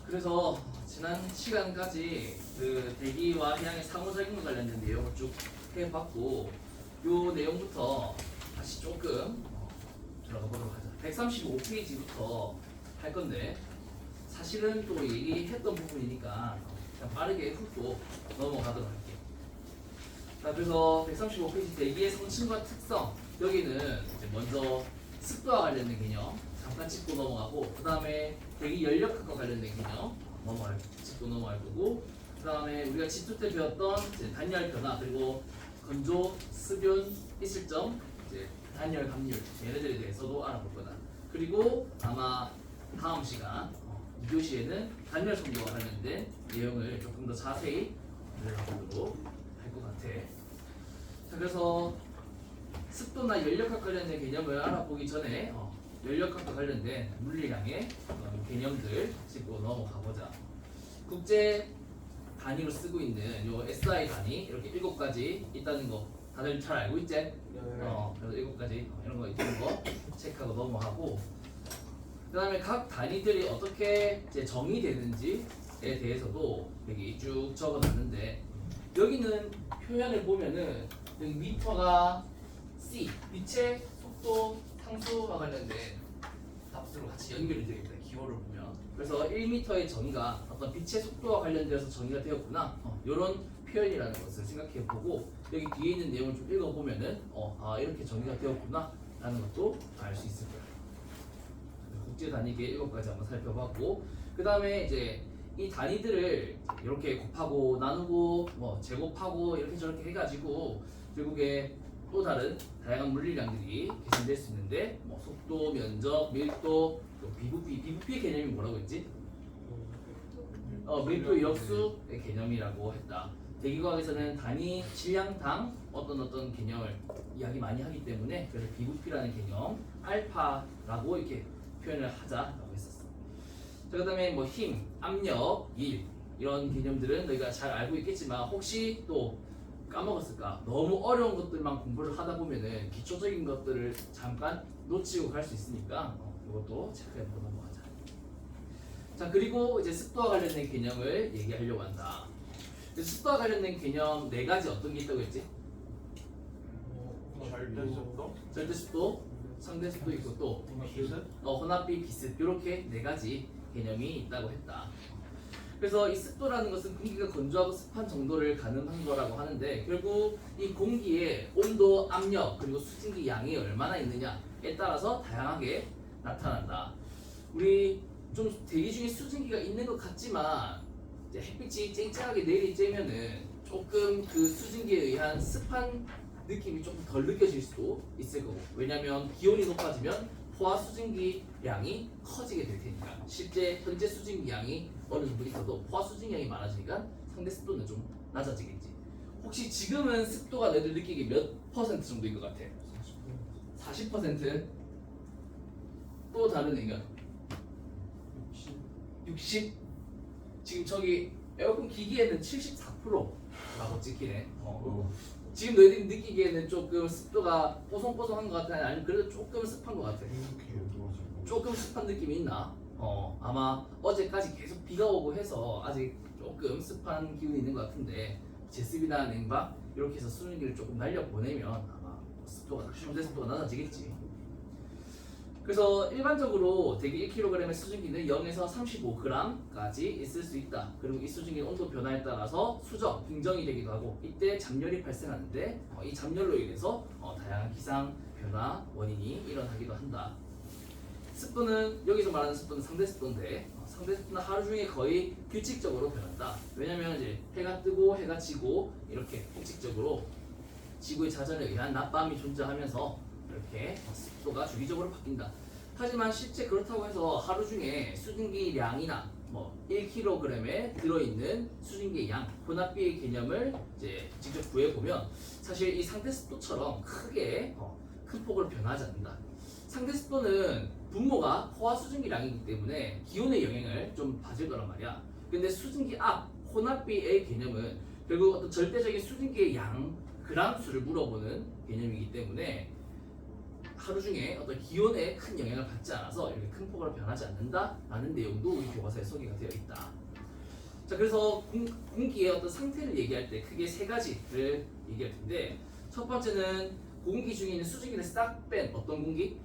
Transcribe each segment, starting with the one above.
그래서 지난 시간까지 그 대기와 해양의 상호작용과 관련된 내용을 쭉 해봤고, 요 내용부터 다시 조금 들어가 보도록 하자. 135페이지부터 할 건데, 사실은 또 얘기했던 부분이니까 그냥 빠르게 훑고 넘어가도록 할게요. 자, 그래서 135페이지 대기의 성층과 특성, 여기는 이제 먼저 습도와 관련된 개념 잠깐 짚고 넘어가고, 그 다음에 대기 연력학과 관련된 개념 짚고 넘어갈 거고, 그 다음에 우리가 G2 때 배웠던 이제 단열 변화, 그리고 건조, 습윤, 이슬점, 이제 단열, 감률 얘네들에 대해서도 알아볼 거다. 그리고 아마 다음 시간 2교시에는 단열 성도와 관련된 내용을 조금 더 자세히 들어보도록 할 것 같아. 자, 그래서 습도나 연력학 관련된 개념을 알아보기 전에 연력학과 관련된 물리량의 개념들 짚고 넘어가 보자. 국제 단위로 쓰고 있는 요 SI 단위 이렇게 7가지 있다는 거 다들 잘 알고 있지? 그래서 7가지 이런 거 있는 거 체크하고 넘어가고, 그 다음에 각 단위들이 어떻게 이제 정의되는지에 대해서도 여기 쭉 적어놨는데, 여기는 표현을 보면은 여기 미터가 C, 빛의 속도 상수와 관련된 값으로 같이 연결이 되어 있다. 기호를 보면. 그래서 1m의 정의가 어떤 빛의 속도와 관련되어서 정의가 되었구나. 이런 표현이라는 것을 생각해 보고, 여기 뒤에 있는 내용을 좀 읽어보면은 이렇게 정의가 되었구나 라는 것도 알 수 있을 거예요. 국제 단위계 7가지 한번 살펴봤고, 그 다음에 이제 이 단위들을 이렇게 곱하고 나누고 제곱하고 이렇게 저렇게 해가지고 결국에 또 다른 다양한 물리량들이 계산될 수 있는데, 속도, 면적, 밀도, 또 비부피의 개념이 뭐라고 했지? 밀도 역수의 개념이라고 했다. 대기과학에서는 단위 질량당 어떤 개념을 이야기 많이 하기 때문에, 그래서 비부피라는 개념, 알파라고 이렇게 표현을 하자라고 했었어. 자, 그다음에 힘, 압력, 일 이런 개념들은 너희가 잘 알고 있겠지만, 혹시 또 까먹었을까? 너무 어려운 것들만 공부를 하다 보면은 기초적인 것들을 잠깐 놓치고 갈 수 있으니까 이것도 체크해보고 넘어가자. 자, 그리고 이제 습도와 관련된 개념을 얘기하려고 한다. 습도와 관련된 개념 4가지 어떤 게 있다고 했지? 절대 습도, 상대 습도 있고 또 혼합비, 비습 이렇게 4가지 개념이 있다고 했다. 그래서 이 습도라는 것은 공기가 건조하고 습한 정도를 가늠한 거라고 하는데, 결국 이 공기의 온도, 압력, 그리고 수증기 양이 얼마나 있느냐에 따라서 다양하게 나타난다. 우리 좀 대기 중에 수증기가 있는 것 같지만, 이제 햇빛이 쨍쨍하게 내리 쬐면은 조금 그 수증기에 의한 습한 느낌이 조금 덜 느껴질 수도 있을 거고, 왜냐면 기온이 높아지면 포화 수증기 양이 커지게 될 테니까. 실제 현재 수증기 양이 어느 정도 있어도 포화 수증기 양이 많아지니까 상대 습도는 좀 낮아지겠지. 혹시 지금은 습도가 너희들 느끼기 몇 퍼센트 정도인 것 같아? 40%? 또 다른 의견? 60? 지금 저기 에어컨 기기에는 74%라고 찍히네. 지금 너희들이 느끼기에는 조금 습도가 뽀송뽀송한 것 같아? 아니면 그래도 조금 습한 것 같아? 조금 습한 느낌이 있나? 아마 어제까지 계속 비가 오고 해서 아직 조금 습한 기운이 있는 것 같은데, 제습이나 냉방 이렇게 해서 수증기를 조금 날려보내면 아마 습도가, 현재 습도가 낮아지겠지. 그래서 일반적으로 대기 1kg의 수증기는 0에서 35g까지 있을 수 있다. 그리고 이 수증기는 온도 변화에 따라서 수정, 빙정이 되기도 하고, 이때 잡열이 발생하는데 이 잡열로 인해서 다양한 기상 변화 원인이 일어나기도 한다. 습도는, 여기서 말하는 습도는 상대 습도인데, 상대 습도는 하루 중에 거의 규칙적으로 변한다. 왜냐면 이제 해가 뜨고 해가 지고 이렇게 규칙적으로 지구의 자전에 의한 낮밤이 존재하면서 이렇게 습도가 주기적으로 바뀐다. 하지만 실제 그렇다고 해서 하루 중에 수증기량이나 1kg에 들어있는 수증기의 양, 혼합비의 개념을 이제 직접 구해보면 사실 이 상대 습도처럼 크게 큰 폭으로 변하지 않는다. 상대 습도는 분모가 포화 수증기량이기 때문에 기온의 영향을 좀 받을 거란 말이야. 근데 수증기 압, 혼합비의 개념은 결국 어떤 절대적인 수증기의 양, 그람 수를 물어보는 개념이기 때문에 하루 중에 어떤 기온에 큰 영향을 받지 않아서 이렇게 큰 폭으로 변하지 않는다라는 내용도 우리 교과서에 소개가 되어 있다. 자, 그래서 공기의 어떤 상태를 얘기할 때 크게 세 가지를 얘기할 텐데, 첫 번째는 공기 중에 있는 수증기를 싹 뺀 어떤 공기?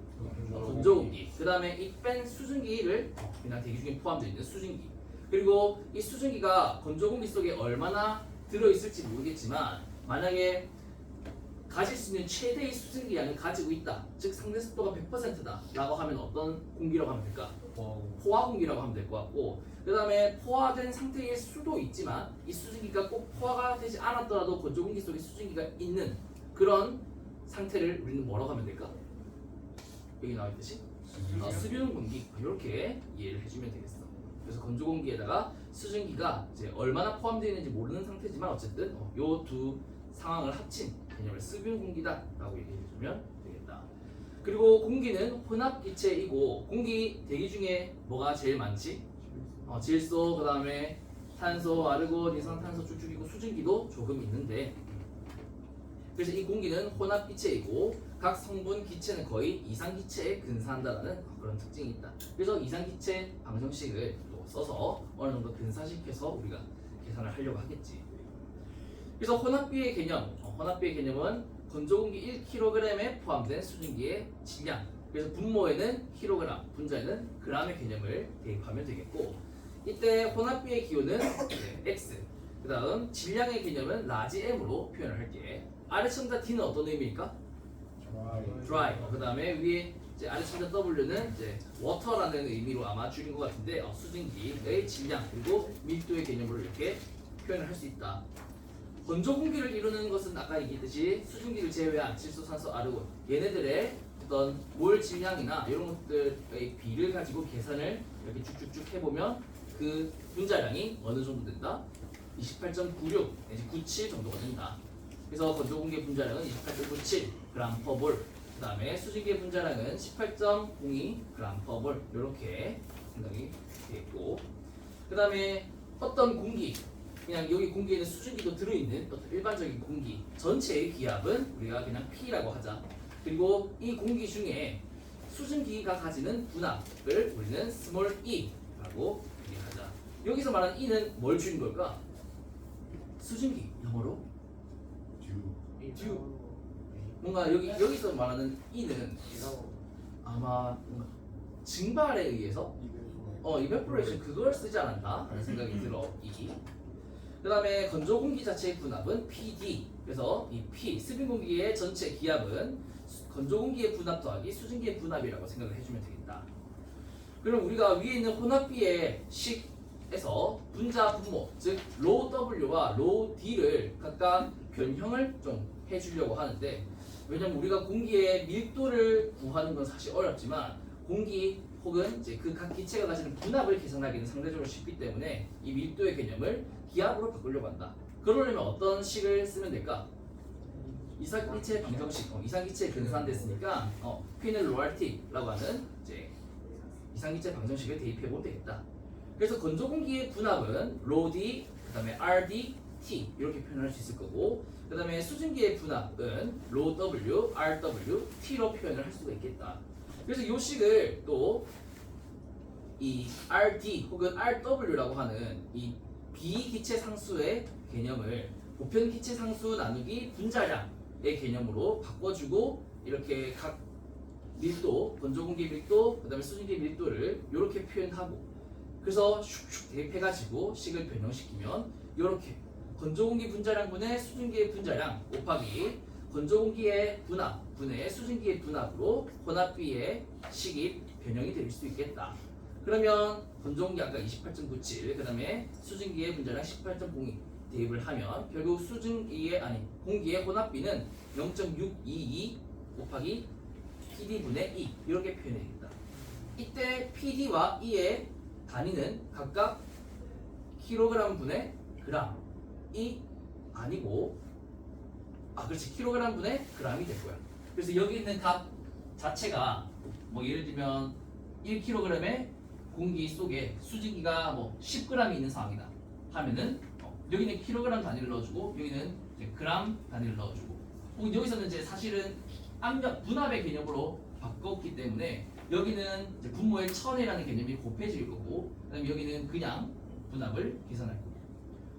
건조 공기. 그 다음에 이 뺀 수증기를 그냥 대기 중에 포함되어 있는 수증기. 그리고 이 수증기가 건조 공기 속에 얼마나 들어있을지 모르겠지만, 만약에 가질 수 있는 최대의 수증기 양을 가지고 있다, 즉 상대 습도가 100%다 라고 하면 어떤 공기라고 하면 될까? 포화 공기라고 하면 될 것 같고, 그 다음에 포화된 상태의 수도 있지만 이 수증기가 꼭 포화가 되지 않았더라도 건조 공기 속에 수증기가 있는 그런 상태를 우리는 뭐라고 하면 될까? 여기 나와 있듯이 수변 공기, 이렇게 이해를 해주면 되겠어. 그래서 건조 공기에다가 수증기가 이제 얼마나 포함되어 있는지 모르는 상태지만 어쨌든 요 두 상황을 합친 개념을 수변 공기다라고 얘기해주면 되겠다. 그리고 공기는 혼합기체이고, 공기 대기 중에 뭐가 제일 많지? 질소, 그 다음에 탄소, 아르곤, 이산탄소 쭉쭉 있고 수증기도 조금 있는데, 그래서 이 공기는 혼합기체이고 각 성분 기체는 거의 이상기체에 근사한다는 그런 특징이 있다. 그래서 이상기체 방정식을 또 써서 어느 정도 근사시켜서 우리가 계산을 하려고 하겠지. 그래서 혼합비의 개념, 혼합비의 개념은 건조공기 1kg에 포함된 수증기의 질량, 그래서 분모에는 kg, 분자에는 g의 개념을 대입하면 되겠고, 이때 혼합비의 기호는 x, 그 다음 질량의 개념은 라지 m으로 표현을 할게. 아래 첨자 d는 어떤 의미일까? dry. 그 다음에 위에 이제 아래 첨자 w는 이제 water라는 의미로 아마 줄인 것 같은데, 수증기의 질량 그리고 밀도의 개념으로 이렇게 표현을 할 수 있다. 건조 공기를 이루는 것은 아까 얘기했듯이 수증기를 제외한 질소, 산소, 아르곤, 얘네들의 어떤 몰 질량이나 이런 것들의 비를 가지고 계산을 이렇게 쭉쭉쭉 해보면 그 분자량이 어느 정도 된다? 28.96 내지 97 정도가 된다. 그래서 건조 공기의 분자량은 28.97 g/몰, 그 다음에 수증기의 분자량은 18.02 g/몰, 이렇게 생각이 되겠고, 그 다음에 어떤 공기, 그냥 여기 공기에는 수증기도 들어있는 어떤 일반적인 공기 전체의 기압은 우리가 그냥 P라고 하자. 그리고 이 공기 중에 수증기가 가지는 분압을 우리는 스몰 e라고 얘기하자. 여기서 말하는 e는 뭘 줄인 걸까? 수증기, 영어로 듀. 뭔가 여기서 말하는 e는 아마 뭔가 증발에 의해서 evaporation 그걸 쓰지 않았나 하는 생각이 들어. 그 다음에 건조 공기 자체의 분압은 PD. 그래서 이 P, 수빈 공기의 전체 기압은 건조 공기의 분압 더하기 수증기의 분압이라고 생각을 해주면 되겠다. 그럼 우리가 위에 있는 혼합비의 식에서 분자 분모, 즉 로우 W와 로우 D를 각각 변형을 좀 해주려고 하는데, 왜냐면 우리가 공기의 밀도를 구하는 건 사실 어렵지만 공기 혹은 이제 그 각 기체가 가지는 분압을 계산하기는 상대적으로 쉽기 때문에 이 밀도의 개념을 기압으로 바꾸려고 한다. 그러려면 어떤 식을 쓰면 될까? 이상기체 방정식, 이상기체 근사한됐으니까 P는 로알티라고 하는 이제 이상기체 방정식을 대입해보면 되겠다. 그래서 건조 공기의 분압은 ρD, 그 다음에 RD, T 이렇게 표현할 수 있을 거고, 그 다음에 수증기의 분압은 ρW, RW, T로 표현을 할 수가 있겠다. 그래서 이 식을 또 이 RD 혹은 RW라고 하는 이 비기체 상수의 개념을 보편 기체 상수 나누기 분자량의 개념으로 바꿔주고, 이렇게 각 밀도, 건조 공기 밀도, 그 다음에 수증기 밀도를 이렇게 표현하고, 그래서 슉슉 대입해가지고 식을 변형시키면 이렇게 건조 공기 분자량 분의 수증기의 분자량 곱하기 건조 공기의 분압 분의 수증기의 분압으로 혼합비의 식이 변형이 될 수 있겠다. 그러면 건조 공기 아까 28.97, 그 다음에 수증기의 분자량 18.02 대입을 하면 결국 공기의 혼합비는 0.622 곱하기 PD분의 E 이렇게 표현해야겠다. 이때 PD와 E의 단위는 각각 kg 분의 g이 아니고, 그렇지, kg 분의 g이 될 거야. 그래서 여기 있는 값 자체가 뭐 예를 들면 1kg의 공기 속에 수증기가 뭐 10g이 있는 상황이다 하면은 여기는 kg 단위를 넣어주고 여기는 이제 g 단위를 넣어주고, 혹은 여기서는 이제 사실은 압력 분압의 개념으로 바꿨기 때문에 여기는 이제 분모의 천이라는 개념이 곱해질 거고, 그다음에 여기는 그냥 분합을 계산할 거고,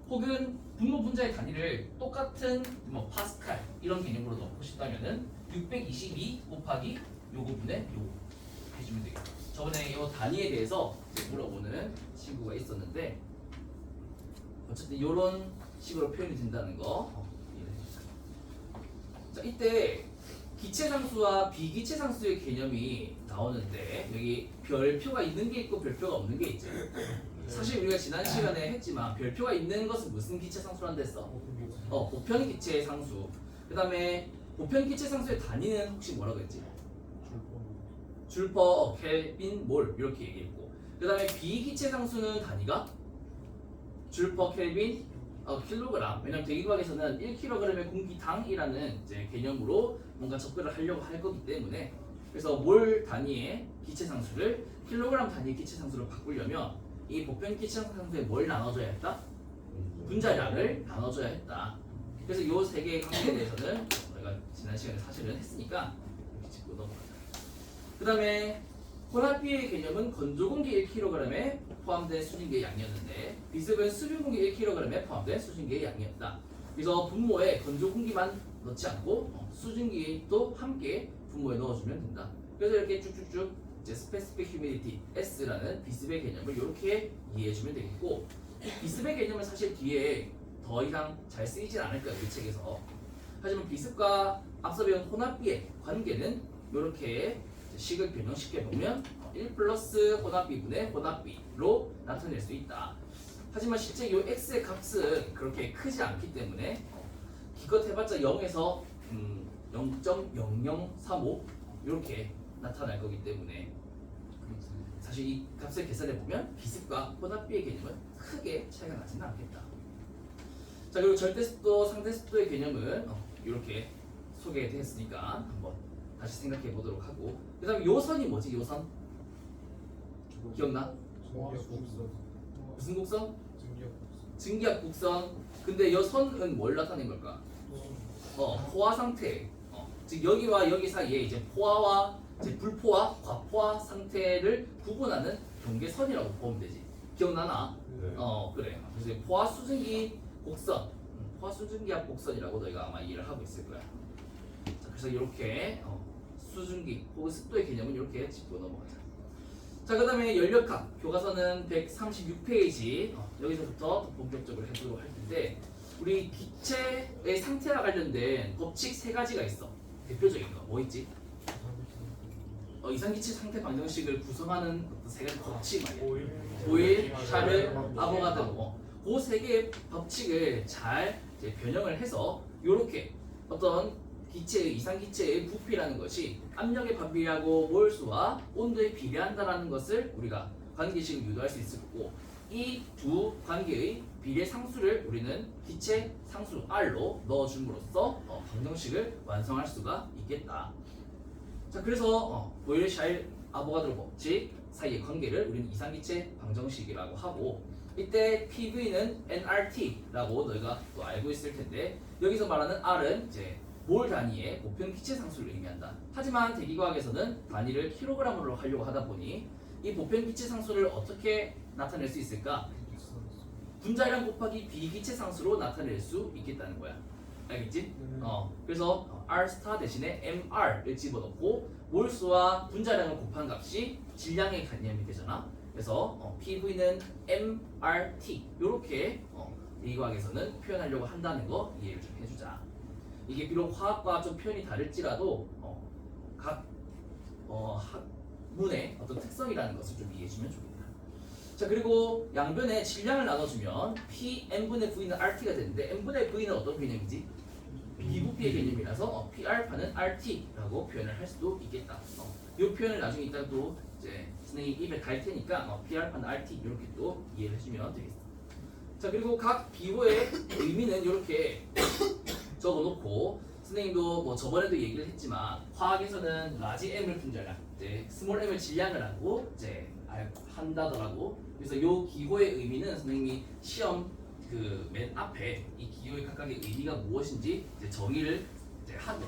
혹은 분모 분자의 단위를 똑같은 뭐 파스칼 이런 개념으로 넣고 싶다면은 622 곱하기 요거분의 요거 해주면 되겠다. 저번에 이 단위에 대해서 이제 물어보는 친구가 있었는데 어쨌든 이런 식으로 표현이 된다는 거 이해해 주세요. 자, 이때 기체상수와 비기체상수의 개념이 나오는데 여기 별표가 있는 게 있고 별표가 없는 게 있죠. 사실 우리가 지난 시간에 했지만 별표가 있는 것은 무슨 기체상수란다 했어? 보편 기체상수. 그 다음에 보편 기체상수의 단위는 혹시 뭐라고 했지? 줄퍼, 켈빈, 몰 이렇게 얘기했고, 그 다음에 비기체상수는 단위가 줄퍼, 켈빈, 킬로그램. 왜냐면 대기과학에서는 1kg의 공기당이라는 이제 개념으로 뭔가 접근을 하려고 할 거기 때문에, 그래서 몰 단위의 기체상수를 킬로그램 단위의 기체상수로 바꾸려면 이 보편 기체상수에 뭘 나눠줘야 했다? 분자량을 나눠줘야 했다. 그래서 이 세 개의 관계에 대해서는 저희가 지난 시간에 사실은 했으니까 이렇게 짚고 넘어가자. 그 다음에 혼합비의 개념은 건조공기 1kg에 포함된 수증기의 양이었는데 비습은 수증공기 1kg에 포함된 수증기의 양이었다. 그래서 분모에 건조공기만 넣지 않고 수증기도 함께 분모에 넣어주면 된다. 그래서 이렇게 쭉쭉쭉 이제 스페시픽 휴미디티 S라는 비습의 개념을 이렇게 이해해주면 되겠고, 이 비습의 개념은 사실 뒤에 더 이상 잘 쓰이진 않을 거예요, 이 책에서. 하지만 비습과 앞서 배운 혼합비의 관계는 이렇게 식을 변형시켜 보면 1 플러스 혼합비분의 혼합비로 나타낼 수 있다. 하지만 실제 이 x의 값은 그렇게 크지 않기 때문에 기껏 해봤자 0에서 0.0035 이렇게 나타날 거기 때문에 사실 이 값을 계산해 보면 비습과 혼합비의 개념은 크게 차이가 나지는 않겠다. 자, 그리고 절대습도, 상대습도의 개념은 이렇게 소개됐으니까 한번 다시 생각해 보도록 하고, 그 다음에 요선이 뭐지? 요선? 기억나? 무슨 곡선? 증기압 곡선. 근데 요 선은 뭘 나타낸 걸까? 포화 상태. 즉 여기와 여기 사이에 이제 포화와 이제 불포화, 과포화 상태를 구분하는 경계선이라고 보면 되지. 기억나나? 네. 그래. 그래서 포화 수증기 곡선, 포화 수증기압 곡선이라고 너희가 아마 이해를 하고 있을 거야. 자, 그래서 이렇게 수증기 혹은 습도의 개념은 이렇게 짚고 넘어가자. 자, 그 다음에 연력학 교과서는 136페이지 여기서부터 더 본격적으로 해보도록 할 텐데, 우리 기체의 상태와 관련된 법칙 세 가지가 있어. 대표적인 거 뭐 있지? 이상기체 상태 방정식을 구성하는 어떤 세 가지 법칙 말이야. 보일, 샤르, 아보가드로. 그 세 개의 법칙을 잘 이제 변형을 해서 이렇게 어떤 기체의 이상기체의 부피라는 것이 압력에 반비례하고 몰수와 온도에 비례한다는 것을 우리가 관계식을 유도할 수 있을 거고, 이 두 관계의 비례 상수를 우리는 기체 상수 R로 넣어줌으로써 방정식을 완성할 수가 있겠다. 자, 그래서 보일, 샤일, 아보가드로 법칙 사이의 관계를 우리는 이상기체 방정식이라고 하고, 이때 PV는 nRT라고 너희가 또 알고 있을 텐데, 여기서 말하는 R은 이제 몰 단위의 보편 기체 상수를 의미한다. 하지만 대기과학에서는 단위를 킬로그램으로 하려고 하다 보니 이 보편 기체 상수를 어떻게 나타낼 수 있을까? 분자량 곱하기 비기체 상수로 나타낼 수 있겠다는 거야. 알겠지? 그래서 R 스타 대신에 MR을 집어넣고 몰수와 분자량을 곱한 값이 질량의 개념이 되잖아. 그래서 PV는 MRT 이렇게 대기과학에서는 표현하려고 한다는 거 이해를 좀 해주자. 이게 비록 화학과 좀 표현이 다를지라도 각 학문의 어떤 특성이라는 것을 좀 이해해주면 좋겠다. 자, 그리고 양변에 질량을 나눠주면 P n분의 V는 RT가 되는데, n분의 V는 어떤 개념이지? 비부피의 개념이라서 P알파는 RT라고 표현을 할 수도 있겠다. 이 표현을 나중에 이따 또 이제 선생님 입에 달 테니까 P알파는 RT 이렇게 또 이해를 해주면 되겠어. 자, 그리고 각 비호의 의미는 이렇게 적어놓고, 선생님도 뭐 저번에도 얘기를 했지만 화학에서는 라지 M을 분자량, 이제 스몰 M을 질량을 하고 이제 한다더라고. 그래서 요 기호의 의미는 선생님이 시험 그 맨 앞에 이 기호의 각각의 의미가 무엇인지 이제 정의를 이제 하고,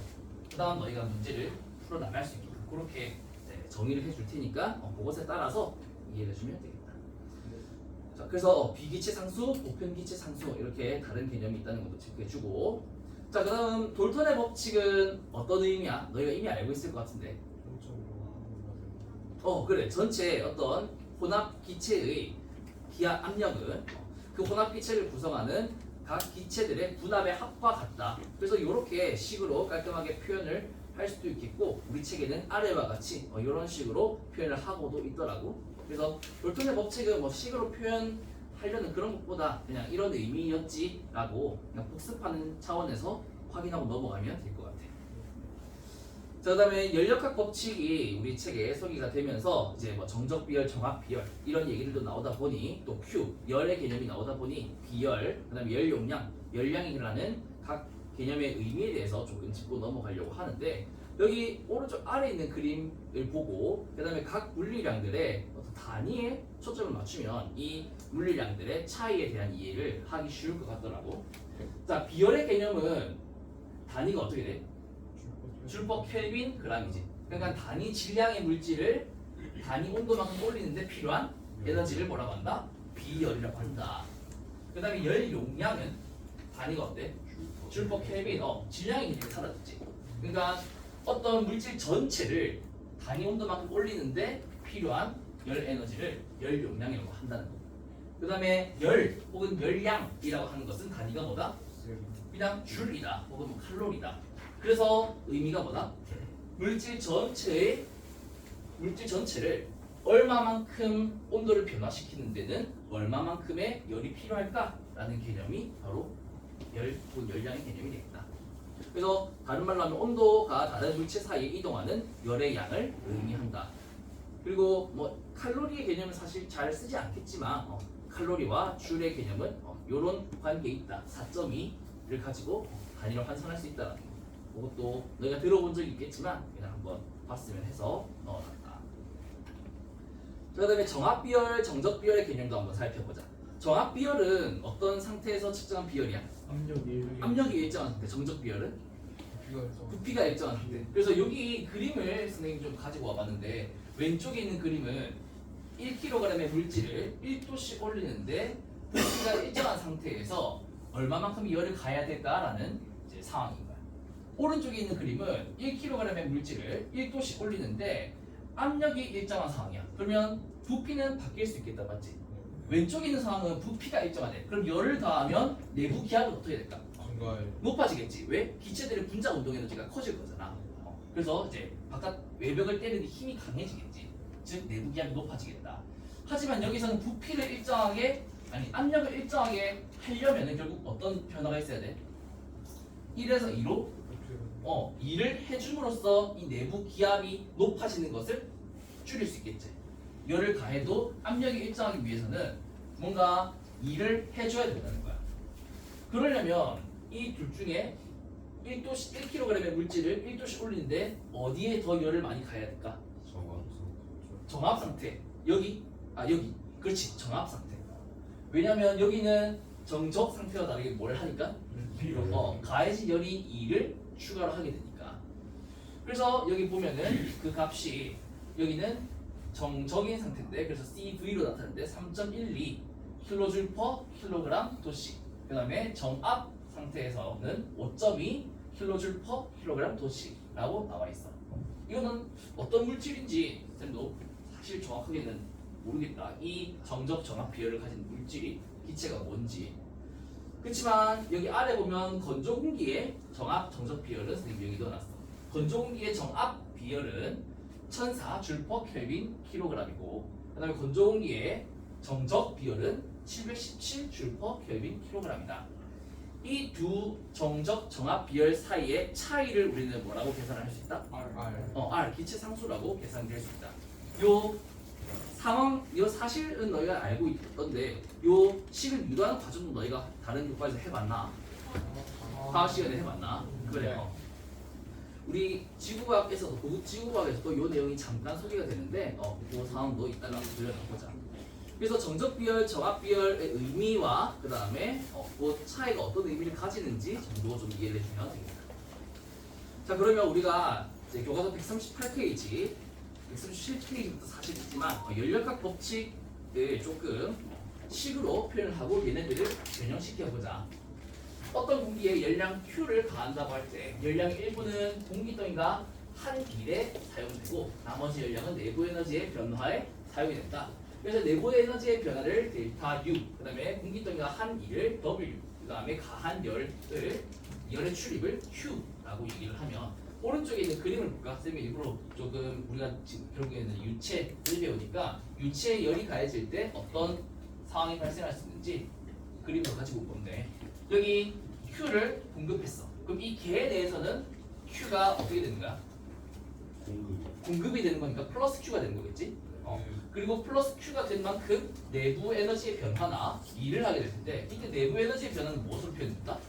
그다음 너희가 문제를 풀어 나갈 수 있게끔 그렇게 정의를 해줄 테니까 그것에 따라서 이해를 해주면 되겠다. 자, 그래서 비기체 상수, 보편기체 상수 이렇게 다른 개념이 있다는 것도 체크해주고, 자, 그다음 돌턴의 법칙은 어떤 의미야? 너희가 이미 알고 있을 것 같은데. 그래. 전체 어떤 혼합 기체의 기압 압력은 그 혼합 기체를 구성하는 각 기체들의 분압의 합과 같다. 그래서 이렇게 식으로 깔끔하게 표현을 할 수도 있겠고, 우리 책에는 아래와 같이 이런 식으로 표현을 하고도 있더라고. 그래서 돌턴의 법칙은 뭐 식으로 표현하려는 그런 것보다 그냥 이런 의미였지라고 그냥 복습하는 차원에서 확인하고 넘어가면 될 것 같아. 자, 그다음에 열역학 법칙이 우리 책에 소개가 되면서 이제 뭐 정적 비열, 정합 비열 이런 얘기들도 나오다 보니, 또 Q 열의 개념이 나오다 보니 비열, 그다음에 열 용량, 열량이라는 각 개념의 의미에 대해서 조금 짚고 넘어가려고 하는데, 여기 오른쪽 아래에 있는 그림을 보고 그다음에 각 물리량들의 어떤 단위에 초점을 맞추면 이 물리량들의 차이에 대한 이해를 하기 쉬울 것 같더라고. 자, 비열의 개념은 단위가 어떻게 돼? 줄퍼 켈빈 그람이지. 그러니까 단위 질량의 물질을 단위 온도만큼 올리는데 필요한 에너지를 뭐라고 한다? 비열이라고 한다. 그 다음에 열 용량은 단위가 어때? 줄퍼 켈빈. 질량이 이렇게 사라졌지. 그러니까 어떤 물질 전체를 단위 온도만큼 올리는데 필요한 열 에너지를 열 용량이라고 한다는 거. 그 다음에 열 혹은 열량이라고 하는 것은 단위가 뭐다? 그냥 줄이다 혹은 뭐 칼로리다. 그래서 의미가 뭐다? 물질 전체를 얼마만큼 온도를 변화시키는 데는 얼마만큼의 열이 필요할까라는 개념이 바로 열 혹은 열량의 개념이 되겠다. 그래서 다른 말로 하면 온도가 다른 물체 사이에 이동하는 열의 양을 의미한다. 그리고 뭐 칼로리의 개념은 사실 잘 쓰지 않겠지만 칼로리와 줄의 개념은 이런 관계에 있다. 4.2를 가지고 단위로 환산할 수 있다는 거. 그것도 너희가 들어본 적이 있겠지만 그냥 한번 봤으면 해서 넣어놨다. 그 다음에 정합비열, 정적비열의 개념도 한번 살펴보자. 정합비열은 어떤 상태에서 측정한 비열이야? 압력이 일정한 상태. 정적비열은? 부피가 일정한 상태. 그래서 여기 그림을 선생님이 좀 가지고 와봤는데, 왼쪽에 있는 그림은 1kg의 물질을 1도씩 올리는데 부피가 일정한 상태에서 얼마만큼 열을 가야 될까라는 이제 상황인 거야. 오른쪽에 있는 그림은 1kg의 물질을 1도씩 올리는데 압력이 일정한 상황이야. 그러면 부피는 바뀔 수 있겠다, 맞지? 왼쪽에 있는 상황은 부피가 일정하대. 그럼 열을 더하면 내부 기압은 어떻게 될까? 높아지겠지. 왜? 기체들의 분자 운동 에너지가 커질 거잖아. 그래서 이제 바깥 외벽을 때리는 힘이 강해지겠지. 즉 내부 기압이 높아지겠다. 하지만 여기서는 부피를 일정하게, 압력을 일정하게 하려면 결국 어떤 변화가 있어야 돼? 1에서 2로 2를 해줌으로써 이 내부 기압이 높아지는 것을 줄일 수 있겠지. 열을 가해도 압력이 일정하기 위해서는 뭔가 2를 해줘야 된다는 거야. 그러려면 이 둘 중에 1kg의 물질을 1도씩 올리는데 어디에 더 열을 많이 가해야 될까? 정합 상태. 여기. 그렇지. 정합 상태. 왜냐면 여기는 정적 상태와 다르게 뭘 하니까? 가해진 열이 2를 추가로 하게 되니까. 그래서 여기 보면은 그 값이, 여기는 정적인 상태인데, 그래서 CV로 나타나는데 3.12 kJ per kg 도씩. 그 다음에 정압 상태에서는 5.2 kJ per kg 도씩라고 나와 있어. 이거는 어떤 물질인지 쌤도 사실 정확하게는 모르겠다. 이 정적 정압 비열을 가진 물질이 기체가 뭔지. 그렇지만 여기 아래 보면 건조 공기의 정압 정적 비열은 선생님이 여기 넣어놨어. 건조 공기의 정압 비열은 1004 J/Kelvin kg이고, 그다음에 건조 공기의 정적 비열은 717 J/Kelvin kg이다. 이 두 정적 정압 비열 사이의 차이를 우리는 뭐라고 계산을 할 수 있다? R 기체 상수라고 계산될 수 있다. 요 사실은 너희가 알고 있던데, 요 식을 유도하는 과정도 너희가 다른 교과에서 해봤나? 과학 시간에 해봤나? 그래. 우리 지구과학에서도, 고급 지구과학에서도 요 내용이 잠깐 소개가 되는데, 그 상황도 이따가 들여다보자. 그래서 정적 비열, 정압 비열의 의미와 그 다음에 그 차이가 어떤 의미를 가지는지 정도 좀 이해를 해주면 되겠다. 자, 그러면 우리가 이제 교과서 138페이지, 137페이지부터 사실 있지만 열역학 법칙을 조금 식으로 표현을 하고 얘네들을 변형시켜보자. 어떤 공기에 열량 Q를 가한다고 할 때 열량 일부는 공기덩이가 한 길에 사용되고 나머지 열량은 내부 에너지의 변화에 사용이 된다. 그래서 내부 에너지의 변화를 델타 U, 그 다음에 공기덩이가 한 일을 W, 그 다음에 가한 열의 출입을 Q라고 얘기를 하면 오른쪽에 있는 그림을 볼까? 쌤이 일부러 조금 우리가 지금 결국에는 유체를 배우니까 유체에 열이 가해질 때 어떤 상황이 발생할 수 있는지 그림을 가지고 올 건데 여기 Q를 공급했어. 그럼 이 개에 대해서는 Q가 어떻게 되는 거야? 공급이 되는 거니까 플러스 Q가 되는 거겠지? 그리고 플러스 Q가 된 만큼 내부 에너지의 변화나 일을 하게 될 텐데 이때 내부 에너지의 변화는 무엇으로 표현된다?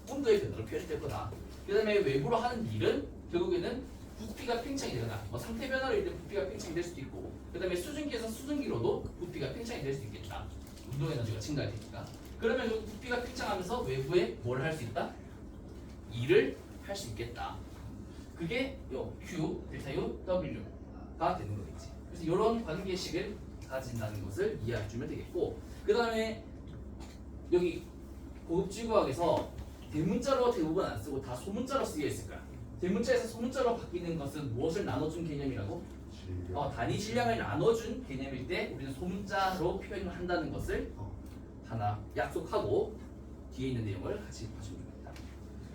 온도의 변화로 표현될 거다. 그 다음에 외부로 하는 일은 결국에는 부피가 팽창이 되거나 상태 변화로 인해 부피가 팽창이 될 수도 있고 그 다음에 수증기에서 수증기로도 부피가 팽창이 될 수 있겠다. 운동 에너지가 증가되니까. 그러면 그 부피가 팽창하면서 외부에 뭘 할 수 있다? 일을 할 수 있겠다. 그게 요 Q, 델타 U, W가 되는 거겠지. 그래서 이런 관계식을 가진다는 것을 이해해 주면 되겠고 그 다음에 여기 고급지구학에서 대문자로 대부분 안 쓰고 다 소문자로 쓰여 있을 거야. 대문자에서 소문자로 바뀌는 것은 무엇을 나눠준 개념이라고? 단위 질량을 나눠준 개념일 때 우리는 소문자로 표현을 한다는 것을 하나 약속하고 뒤에 있는 내용을 같이 봐주면 됩니다.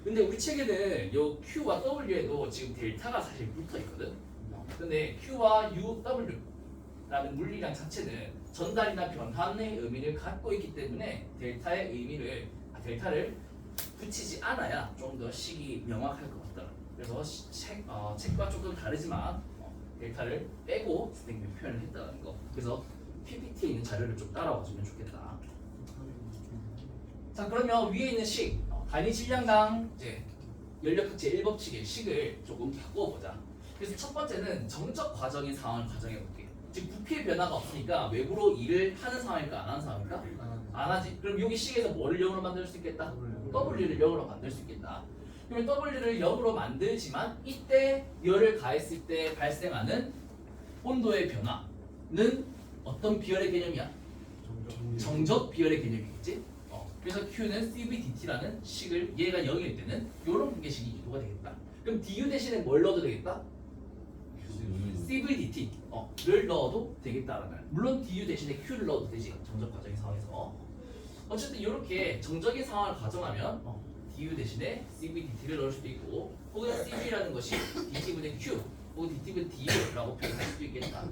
근데 우리 책에는 요 Q와 W에도 지금 델타가 사실 붙어 있거든. 근데 Q와 U, W라는 물리량 자체는 전달이나 변환의 의미를 갖고 있기 때문에 델타를 붙이지 않아야 좀 더 식이 명확할 것 같더라. 그래서 책과 조금 다르지만 델타를 빼고 스택 표현을 했다는 거. 그래서 PPT에 있는 자료를 좀 따라와 주면 좋겠다. 자 그러면 위에 있는 식 단위 질량당 이제 연력학제 1법칙의 식을 조금 바꿔보자. 그래서 첫 번째는 정적 과정인 상황을 가정해 볼게. 즉 부피의 변화가 없으니까 외부로 일을 하는 상황일까 안 하는 상황일까? 안 하지. 그럼 여기 식에서 뭐를 0으로 만들 수 있겠다? W를 0으로 만들 수 있겠다. 그러면 W를 0으로 만들지만 이때 열을 가했을 때 발생하는 온도의 변화는 어떤 비열의 개념이야? 정적 비열의 개념이겠지? 그래서 Q는 CVDT라는 식을 얘가 0일 때는 이런 관계식이 이루어가 되겠다. 그럼 DU 대신에 뭘 넣어도 되겠다? CVDT를 넣어도 되겠다라는. 물론 DU 대신에 Q를 넣어도 되지. 정적 과정의 상황에서. 어쨌든 이렇게 정적인 상황을 가정하면 DU 대신에 CVDT를 넣을 수도 있고 혹은 CV라는 것이 DT분의 Q 혹은 DT분의 DU라고 표현할 수도 있겠다.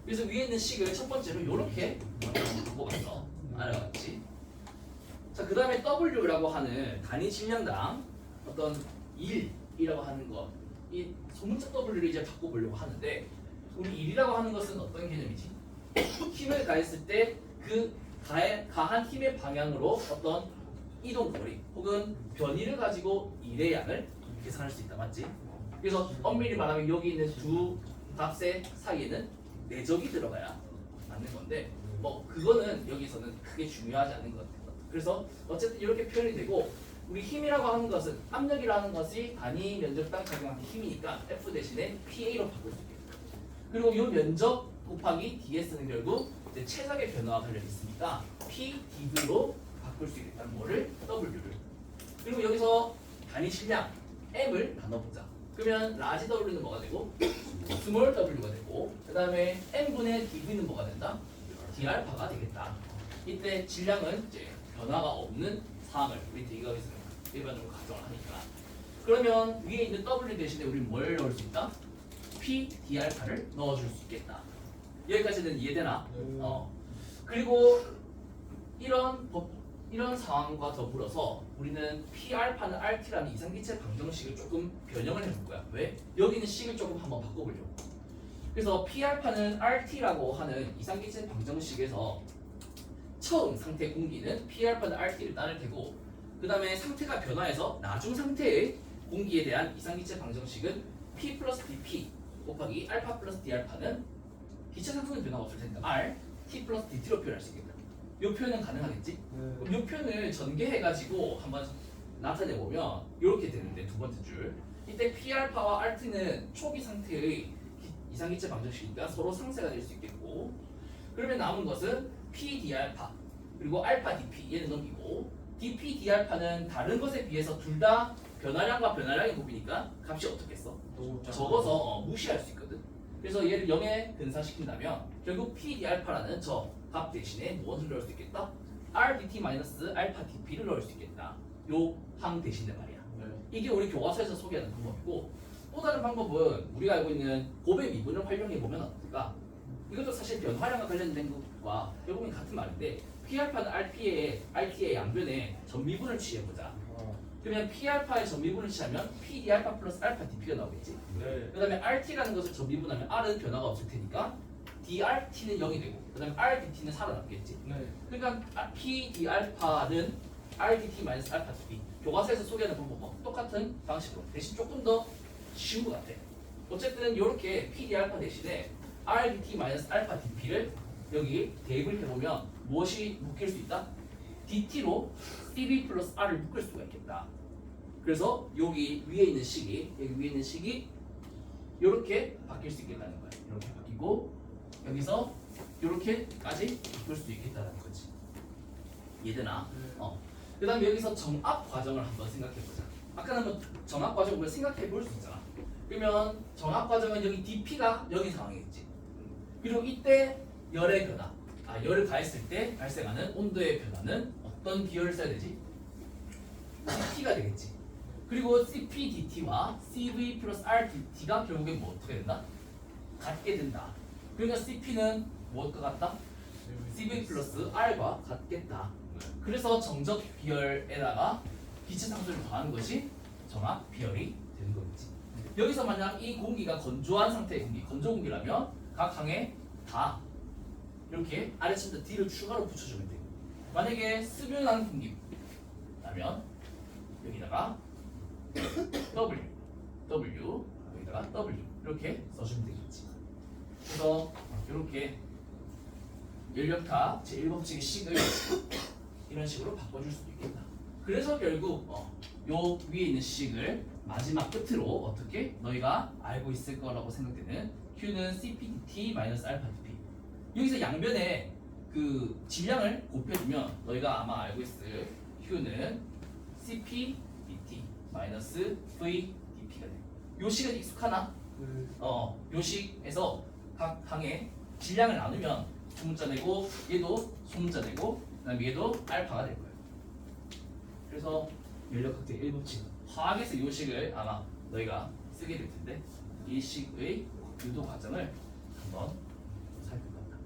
그래서 위에 있는 식을 첫 번째로 이렇게 바꿔봤어. 알아봤지? 자, 그 다음에 W라고 하는 단위 질량당 어떤 일이라고 하는 것, 이 소문자 W를 이제 바꿔보려고 하는데 우리 일이라고 하는 것은 어떤 개념이지? 힘을 가했을 때 그 가한 힘의 방향으로 어떤 이동 거리 혹은 변이를 가지고 일의 양을 계산할 수 있다, 맞지? 그래서 엄밀히 말하면 여기 있는 두 값의 사이에는 내적이 들어가야 맞는 건데 그거는 여기서는 크게 중요하지 않은 것 같아요. 그래서 어쨌든 이렇게 표현이 되고 우리 힘이라고 하는 것은 압력이라는 것이 단위 면적당 작용하는 힘이니까 F 대신에 PA로 바꿀 수 있겠다. 그리고 이 면적 곱하기 DS는 결국 이제 체작의 변화와 관련이 있으니까 PdV로 바꿀 수 있겠다는 뭐를? W를. 그리고 여기서 단위 질량 M을 나눠보자. 그러면 라지 W는 뭐가 되고 스몰 W가 되고 그 다음에 M분의 dV는 뭐가 된다? D알파가 되겠다. 이때 질량은 이제 변화가 없는 상황을 우리 대기업에서는 일반적으로 가정을 하니까 그러면 위에 있는 W 대신에 우리는 뭘 넣을 수 있다? P, D알파를 넣어줄 수 있겠다. 여기까지는 이해되나? 그리고 이런 상황과 더불어서 우리는 P알파는 RT라는 이상기체 방정식을 조금 변형을 해볼 거야. 왜? 여기 있는 식을 조금 한번 바꿔보려고. 그래서 P알파는 RT라고 하는 이상기체 방정식에서 처음 상태 공기는 P알파는 RT를 따를 테고 그 다음에 상태가 변화해서 나중 상태의 공기에 대한 이상기체 방정식은 P 플러스 DP 곱하기 알파 플러스 D알파는 기체 상승의 변화가 없을 테니까 R, T 플러스 DT로 표현할 수 있겠다. 이 표현은 가능하겠지? 그럼 이 표현을 전개해가지고 한번 나타내보면 이렇게 되는데 두 번째 줄 이때 P알파와 Rt는 초기 상태의 이상기체 방정식이니까 서로 상쇄가 될 수 있겠고, 그러면 남은 것은 P D알파 그리고 알파 DP 얘는 넘기고, DP D알파는 다른 것에 비해서 둘 다 변화량과 변화량의 곱이니까 값이 어떻겠어? 적어서 무시할 수 있거든. 그래서 얘를 0에 근사시킨다면 결국 P D알파라는 저 값 대신에 무엇을 넣을 수 있겠다? RDT 마이너스 알파 DP를 넣을 수 있겠다. 요 항 대신에 말이야. 이게 우리 교과서에서 소개하는 방법이고, 또 다른 방법은 우리가 알고 있는 곱의 미분을 활용해 보면 어떨까? 이것도 사실 변화량과 관련된 것과 결국엔 같은 말인데, P알파는 RT의 양변에 전미분을 취해보자. 그러면 P알파의 전미분을 취하면 PD알파 플러스 알파 DP가 나오겠지. 그 다음에 RT라는 것을 전미분하면 R은 변화가 없을 테니까 DRT는 0이 되고, 그 다음에 RDT는 살아남겠지. 그러니까 PD알파는 RDT 마이너스 알파 DP, 교과서에서 소개하는 방법과 똑같은 방식으로, 대신 조금 더 쉬운 것 같아. 어쨌든 이렇게 PD알파 대신에 RDT 마이너스 알파 DP를 여기 대입을 해보면 무엇이 묶일 수 있다? DT로 CB 플러스 R을 묶을 수가 있겠다. 그래서 여기 위에 있는 식이, 이렇게 바뀔 수 있겠다는 거야. 이렇게 바뀌고 여기서 이렇게까지 바꿀 수도 있겠다는 거지. 이해되나? 그 다음에 여기서 정압 과정을 한번 생각해보자. 아까는 뭐 정압 과정을 생각해볼 수 있잖아. 그러면 정압 과정은 여기 DP가 0인 상황이겠지. 그리고 이때 열의 변화, 열을 가했을 때 발생하는 온도의 변화는 어떤 비율을 써야 되지? CP가 되겠지. 그리고 CPDT와 CV 플러스 RDT가 결국엔 뭐 어떻게 된다? 같게 된다. 그러니까 CP는 무엇과 같다? CV 플러스 R과 같겠다. 그래서 정적 비열에다가 기체 상수를 더하는 것이 정압 비열이 되는 거겠지. 여기서 만약 이 공기가 건조한 상태의 공기, 건조 공기라면 각 항에 다 이렇게 아래층부터 D를 추가로 붙여주면 돼요. 만약에 스변한 공기라면 여기다가 W 여기다가 W 이렇게 써주면 되겠지. 그래서 이렇게 연력타 제1법칙의 식을 이런 식으로 바꿔줄 수도 있겠다. 그래서 결국 요 위에 있는 식을 마지막 끝으로 어떻게 너희가 알고 있을 거라고 생각되는 Q는 CPDT 마이너스 알파 DP. 여기서 양변에 그 질량을 곱해주면 너희가 아마 알고 있을 Q는 CPDT 마이너스 VDP가 돼. 요 식은 익숙하나? 요 식에서 각 항의 질량을 나누면 소문자 되고 얘도 소문자 되고 그다음에 얘도 알파가 될 거예요. 그래서 연력학적 1법칙 화학에서 이 식을 아마 너희가 쓰게 될 텐데 이 식의 유도 과정을 한번 살펴본다.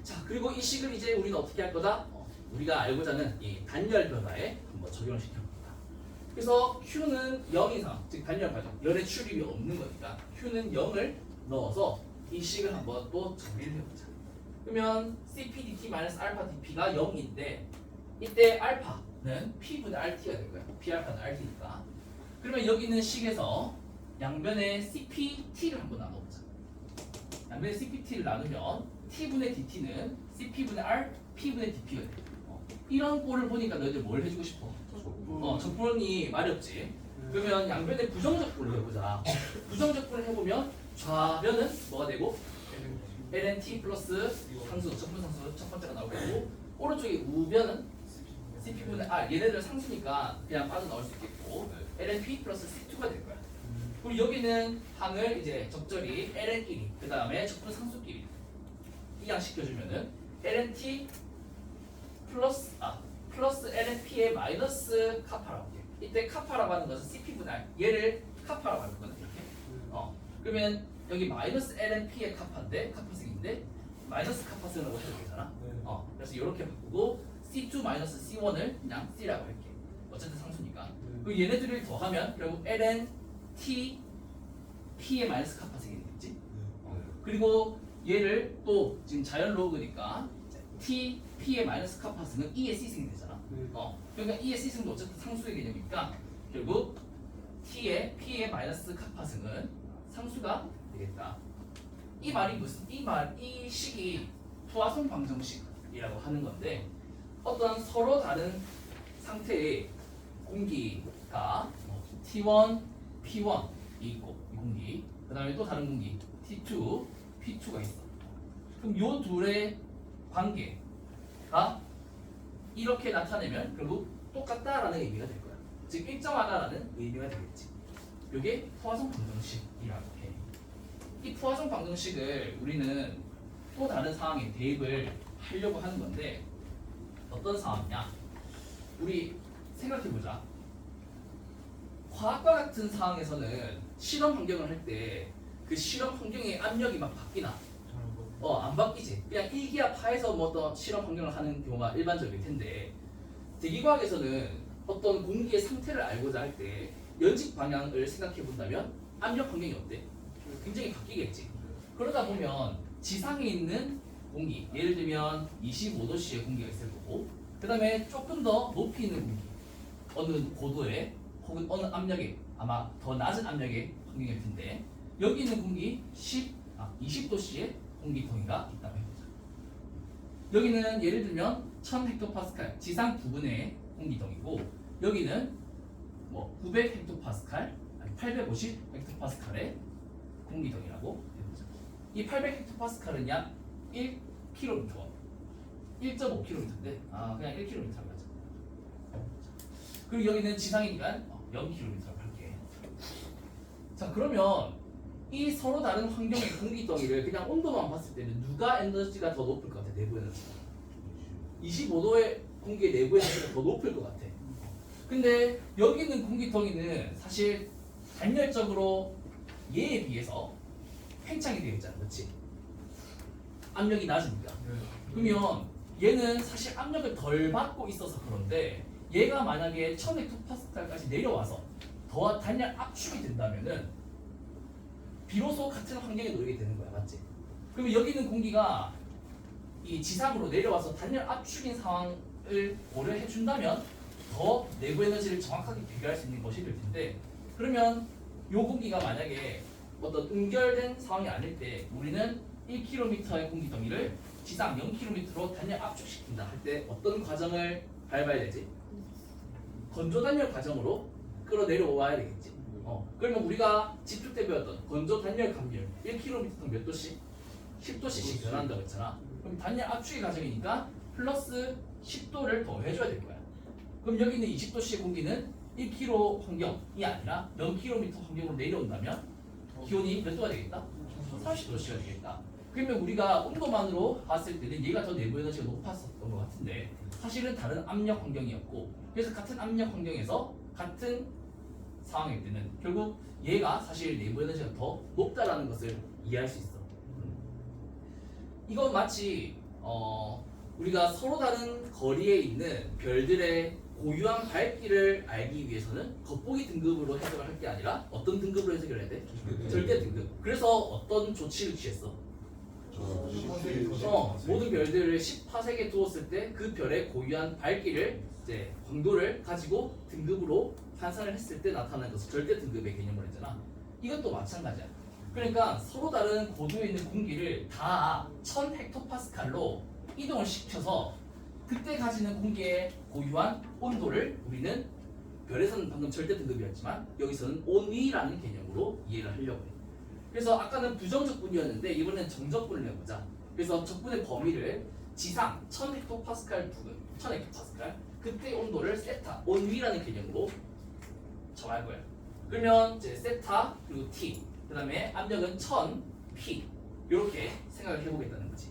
자, 그리고 이 식을 이제 우리는 어떻게 할 거다? 우리가 알고자 하는 이 단열 변화에 한번 적용을 시켜봅니다. 그래서 Q는 0 이상, 즉 단열 과정, 열의 출입이 없는 거니까 Q는 0을 넣어서 이 식을 한번 또 정리를 해보자. 그러면 CPDT 마이너스 알파 DP가 0인데 이때 알파는 P분의 RT가 될 거야. P알파는 RT니까. 그러면 여기 있는 식에서 양변에 CPT를 한번 나눠보자. 양변에 CPT를 나누면 T분의 DT는 CP분의 R, P분의 DP가 돼. 이런 꼴을 보니까 너희들 뭘 해주고 싶어? 적분이 말이 없지. 그러면 양변에 부정적 꼴을 해보자. 부정적 꼴을 해보면 좌변은 뭐가 되고? LNT 플러스 상수, 적분 상수 첫 번째가 나오고, 오른쪽에 우변은 CP분의 R, 얘네들 상수니까 그냥 빠져나올 수 있겠고, LNP 플러스 C2가 될 거야. 그리고 여기는 항을 이제 적절히 LN끼리, 그 다음에 적분 상수끼리 이양시켜주면은 LNT 플러스 LNP의 마이너스 카파라고 해. 이때 카파라고 하는 것은 CP분의 R, 얘를 카파라고 하는 거거든, 이렇게. 그러면 여기 마이너스 LNP의 카파인데, 카파승인데 마이너스 카파승이라고 해도 되잖아. 그래서 이렇게 바꾸고 C2 마이너스 C1을 그냥 C라고 할게. 어쨌든 상수니까. 그리고 얘네들을 더하면 결국 LNT P의 마이너스 카파승이 되겠지. 그리고 얘를 또 지금 자연 로그니까 T P의 마이너스 카파승은 E의 C승이 되잖아. 그러니까 E의 C승도 어쨌든 상수의 개념이니까 결국 T의 P의 마이너스 카파승은 상수가 되겠다. 이 말이 무슨 이 식이 부하성 방정식이라고 하는 건데, 어떤 서로 다른 상태의 공기가 T1, P1이 있고 이 공기, 그 다음에 또 다른 공기 T2, P2가 있어. 그럼 요 둘의 관계가 이렇게 나타내면 결국 똑같다라는 의미가 될 거야. 즉 일정하다라는 의미가 되겠지. 이게 포화성 방정식이라고 해. 이 포화성 방정식을 우리는 또 다른 상황에 대입을 하려고 하는 건데 어떤 상황이냐? 우리 생각해보자. 과학과 같은 상황에서는 실험 환경을 할 때 그 실험 환경의 압력이 막 바뀌나? 안 바뀌지. 그냥 일기압하에서 뭐 어떤 실험 환경을 하는 경우가 일반적일 텐데 대기과학에서는 어떤 공기의 상태를 알고자 할 때 연직 방향을 생각해 본다면 압력 환경이 어때? 굉장히 바뀌겠지. 그러다 보면 지상에 있는 공기, 예를 들면 25도씨의 공기가 있을 거고, 그 다음에 조금 더 높이 있는 공기, 어느 고도에 혹은 어느 압력에, 아마 더 낮은 압력의 환경일 텐데 여기 있는 공기 20도씨의 공기통이가 있다고 해보자. 여기는 예를 들면 1000헥토파스칼 지상 부분의 공기통이고, 여기는 뭐 900헥토파스칼, 아니 850헥토파스칼의 공기통이라고 해보자. 이 800헥토파스칼은 약 1km, 1.5km인데 그냥 1km라고 하자. 그리고 여기는 지상이니까 0km라고 할게. 자, 그러면 이 서로 다른 환경의 공기덩이를 그냥 온도만 봤을 때는 누가 에너지가 더 높을 것 같아? 내부 에너지가 25도의 공기의 내부 에너지가 더 높을 것 같아. 근데 여기 있는 공기덩이는 사실 단열적으로 얘에 비해서 팽창이 되어 있잖아, 그렇지? 압력이 낮으니까. 그러면 얘는 사실 압력을 덜 받고 있어서 그런데 얘가 만약에 1000헥토파스칼까지 내려와서 더 단열 압축이 된다면은 비로소 같은 환경에 놓이게 되는 거야, 맞지? 그러면 여기 있는 공기가 이 지상으로 내려와서 단열 압축인 상황을 고려해 준다면 더 내부 에너지를 정확하게 비교할 수 있는 것이 될 텐데, 그러면 이 공기가 만약에 어떤 응결된 상황이 아닐 때 우리는 1km의 공기덩이를 지상 0km로 단열 압축시킨다 할 때 어떤 과정을 밟아야 되지? 건조 단열 과정으로 끌어내려와야 되겠지. 그러면 우리가 집중 때 배웠던 건조 단열 감열 1km당 몇 도씩? 10도씩 변한다고 했잖아. 그럼 단열 압축의 과정이니까 플러스 10도를 더 해줘야 될 거야. 그럼 여기 있는 20도씨의 공기는 1km 환경이 아니라 0km 환경으로 내려온다면 기온이 몇 도가 되겠다? 30도씨가 되겠다. 그러면 우리가 온도만으로 봤을 때는 얘가 더 내부 에너지가 높았었던 것 같은데 사실은 다른 압력 환경이었고, 그래서 같은 압력 환경에서 같은 상황일 때는 결국 얘가 사실 내부 에너지가 더 높다라는 것을 이해할 수 있어. 이건 마치 우리가 서로 다른 거리에 있는 별들의 고유한 밝기를 알기 위해서는 겉보기 등급으로 해석을 할 게 아니라 어떤 등급으로 해석을 해야 돼? 절대 등급. 그래서 어떤 조치를 취했어? 모든 별들을 10파색에 두었을 때 그 별의 고유한 밝기를 이제 광도를 가지고 등급으로 환산을 했을 때 나타나는 것을 절대 등급의 개념으로 했잖아. 이것도 마찬가지야. 그러니까 서로 다른 고도에 있는 공기를 다 1000헥토파스칼로 이동을 시켜서 그때 가지는 공기의 고유한 온도를 우리는 별에서는 방금 절대 등급이었지만 여기서는 온위라는 개념으로 이해를 하려고 해. 그래서 아까는 부정적분이었는데 이번엔 정적분을 해보자. 그래서 적분의 범위를 지상 1000헥토파스칼 부근 1000헥토파스칼 그때 온도를 세타 온위라는 개념으로 정할 거야. 그러면 이제 세타 그리고 T 그 다음에 압력은 1000P 이렇게 생각을 해보겠다는 거지.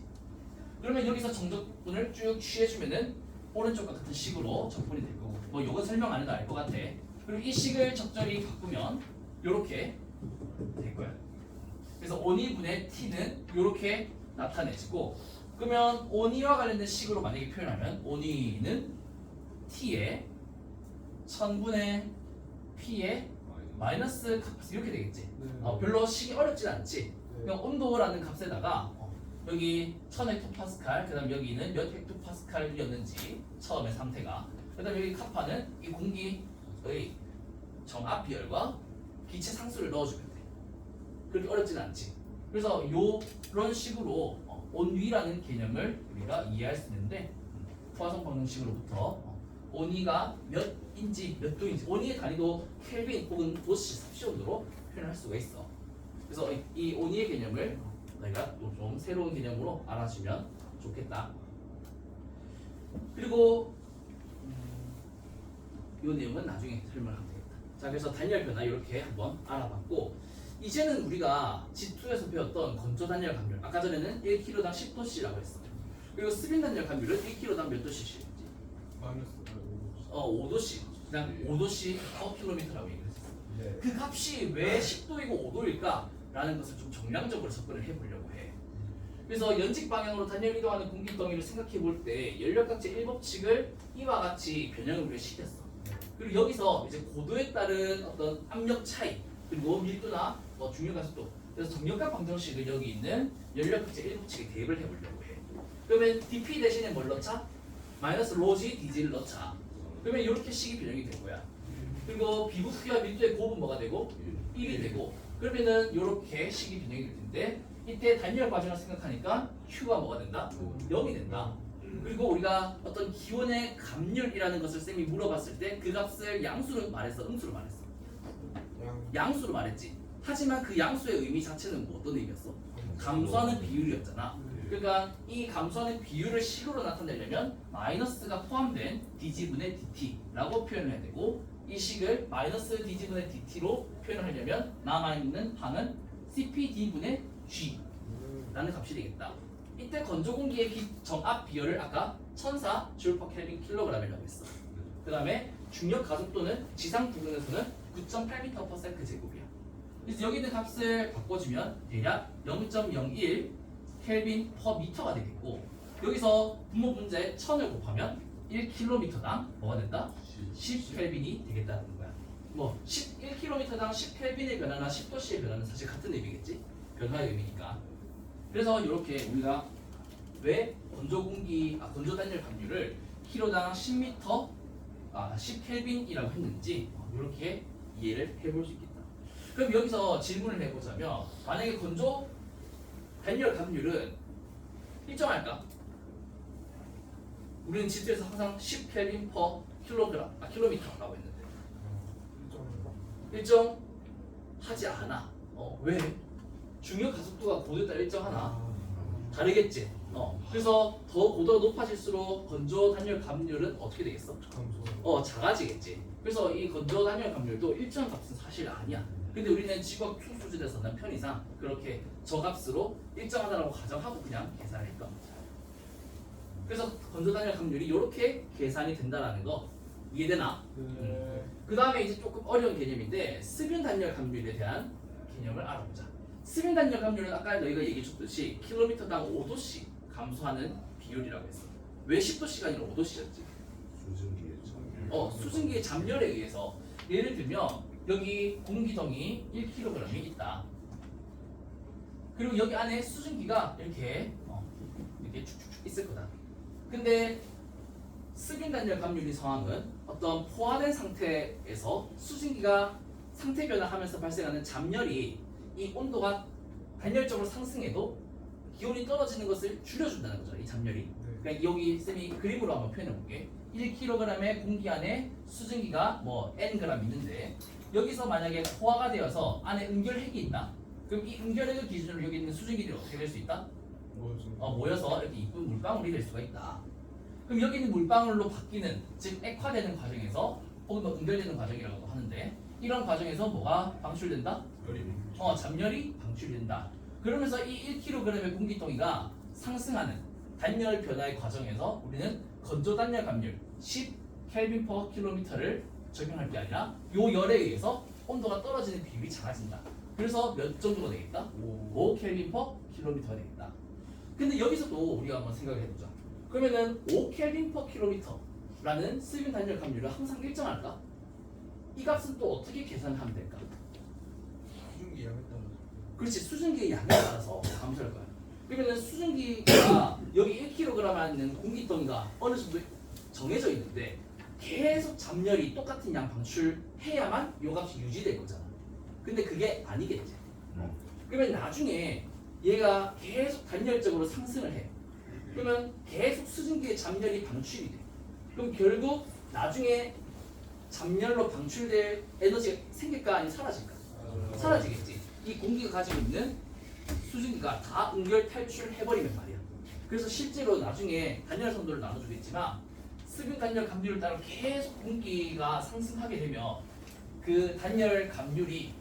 그러면 여기서 정적분을 쭉 취해주면은 오른쪽과 같은 식으로 적분이 될 거고, 뭐 요거 설명 안 해도 알 것 같아. 그리고 이 식을 적절히 바꾸면 이렇게 될 거야. 그래서 온위분의 T는 이렇게 나타내지고, 그러면 온위와 관련된 식으로 만약에 표현하면 온위는 T에 1000분의 P에 마이너스 값 이렇게 되겠지. 별로 식이 어렵진 않지. 그냥 온도라는 값에다가 여기 1000헥토파스칼, 그 다음 여기는 몇 헥토파스칼이었는지 처음에 상태가, 그 다음 여기 카파는 이 공기의 정압 비열과 기체 상수를 넣어주면 돼. 그렇게 어렵진 않지. 그래서 이런 식으로 온위라는 개념을 우리가 이해할 수 있는데 포화성 방정식으로부터 온위가 몇 인지 몇 도인지 온위의 단위도 켈빈 혹은 도시 섭씨 온도로 표현할 수가 있어. 그래서 이 온위의 개념을 내가 또 좀 새로운 개념으로 알아주면 좋겠다. 그리고 이 내용은 나중에 설명하면 되겠다. 자, 그래서 단열 변화 이렇게 한번 알아봤고, 이제는 우리가 G2에서 배웠던 건조 단열 감률, 아까 전에는 1kg당 10도씨라고 했어. 그리고 스빈 단열 감률은 1kg당 몇 도씨지? 마이너스 5도씨. 그냥 5도씨 per 킬로미터라고 얘기했어. 네. 그 값이 왜 10도이고 5도일까라는 것을 좀 정량적으로 접근을 해보려고 해. 그래서 연직 방향으로 단열 이동하는 공기덩이를 생각해 볼 때 연력각제 1법칙을 이와 같이 변형을 우리가 시켰어. 그리고 여기서 이제 고도에 따른 어떤 압력 차이, 그리고 밀도나 뭐 중력가속도, 그래서 정력각 방정식을 여기 있는 연력각제 1법칙에 대입을 해보려고 해. 그러면 dp 대신에 뭘 넣자? 마이너스 로지 dg를 넣자. 그러면 이렇게 식이 변형이 될 거야. 그리고 비부피와 밀도의 곱은 뭐가 되고? 1이 되고, 그러면은 이렇게 식이 변형이 될 텐데, 이때 단열 과정을 생각하니까 Q가 뭐가 된다? 0이 된다. 그리고 우리가 어떤 기온의 감률이라는 것을 쌤이 물어봤을 때 그 값을 양수로 말했어, 음수로 말했어? 양수로 말했지. 하지만 그 양수의 의미 자체는 뭐 어떤 의미였어? 감소하는 비율이었잖아. 그러니까 이 감소하는 비율을 식으로 나타내려면 마이너스가 포함된 dg분의 dt라고 표현을 해야 되고, 이 식을 마이너스 dg분의 dt로 표현하려면 남아있는 항은 cpd분의 g라는 값이 되겠다. 이때 건조 공기의 정압 비열을 아까 1004 J/K/kg이라고 했어. 그 다음에 중력 가속도는 지상 부근에서는 9.8m/s 제곱이야. 그래서 여기 있는 값을 바꿔주면 대략 0.01 켈빈 퍼 미터가 되겠고, 여기서 분모 분자에 1000을 곱하면 1km당 뭐가 된다? 10켈빈이 되겠다는 거야. 뭐 1km당 10켈빈의 변화나 10도씨의 변화는 사실 같은 의미겠지? 변화의 의미니까. 그래서 이렇게 우리가 왜 건조 단열 감률을 킬로당 10m, 10켈빈이라고 했는지 이렇게 이해를 해볼 수 있겠다. 그럼 여기서 질문을 해보자면, 만약에 건조 단열 감률은 일정할까? 우리는 지수에서 항상 10켈빈 per 킬로미터라고 했는데 일정하지 않아. 왜? 중력 가속도가 고도에 따라 일정하나? 다르겠지. 그래서 더 고도가 높아질수록 건조 단열 감률은 어떻게 되겠어? 작아지겠지. 그래서 이 건조 단열 감률도 일정한 값은 사실 아니야. 근데 우리는 지구학 2 수준에서는 편의상 그렇게 저값으로 일정하다라고 가정하고 그냥 계산을 했던 거죠. 그래서 건조 단열 감률이 이렇게 계산이 된다라는 거 이해되나? 그 다음에 이제 조금 어려운 개념인데, 스빈 단열 감률에 대한 개념을 알아보자. 스빈 단열 감률은 아까 너희가 얘기해줬듯이 킬로미터당 5도씩 감소하는 비율이라고 했어. 왜 10도씨가 아니라 5도씨였지? 수증기의 잠열에 의해서. 예를 들면 여기 공기덩이 1kg이 있다. 그리고 여기 안에 수증기가 이렇게 축축축 있을 거다. 근데 스빈 단열 감률의 상황은 어떤 포화된 상태에서 수증기가 상태 변화하면서 발생하는 잠열이 이 온도가 단열적으로 상승해도 기온이 떨어지는 것을 줄여준다는 거죠. 이 잠열이. 그러니까 여기 쌤이 그림으로 한번 표현해 볼게. 1kg의 공기 안에 수증기가 뭐 n g 있는데, 여기서 만약에 포화가 되어서 안에 응결핵이 있다. 그럼 이 응결핵을 기준으로 여기 있는 수증기들이 어떻게 될 수 있다? 모여서 이렇게 이쁜 물방울이 될 수가 있다. 그럼 여기 있는 물방울로 바뀌는, 즉 액화되는 과정에서, 혹은 뭐 응결되는 과정이라고도 하는데, 이런 과정에서 뭐가 방출된다? 잠열이 방출된다. 그러면서 이 1kg의 공기덩이가 상승하는 단열 변화의 과정에서 우리는 건조 단열 감률 10켈빈/km를 적용할 게 아니라 요 열에 의해서 온도가 떨어지는 비율이 작아진다. 그래서 몇 정도가 되겠다? 5켈빈/km가 되겠다. 근데 여기서도 우리가 한번 생각을 해보자. 그러면은 5켈빈/km라는 스빈 단열 감률은 항상 일정할까? 이 값은 또 어떻게 계산하면 될까? 수증기 양에 따라. 그렇지, 수증기의 양에 따라서 감소할 거야. 그러면은 수증기가 여기 1kg에 있는 공기덩이가 어느 정도 정해져 있는데 계속 잠열이 똑같은 양 방출해야만 이 값이 유지될 거잖아. 근데 그게 아니겠지. 그러면 나중에 얘가 계속 단열적으로 상승을 해. 그러면 계속 수증기의 잠열이 방출이 돼. 그럼 결국 나중에 잠열로 방출될 에너지가 생길까 아니면 사라질까? 사라지겠지. 이 공기가 가지고 있는 수증기가 다 응결 탈출해버리면 말이야. 그래서 실제로 나중에 단열 선도를 나눠주겠지만 습윤 단열 감률을 따라 계속 공기가 상승하게 되면 그 단열 감률이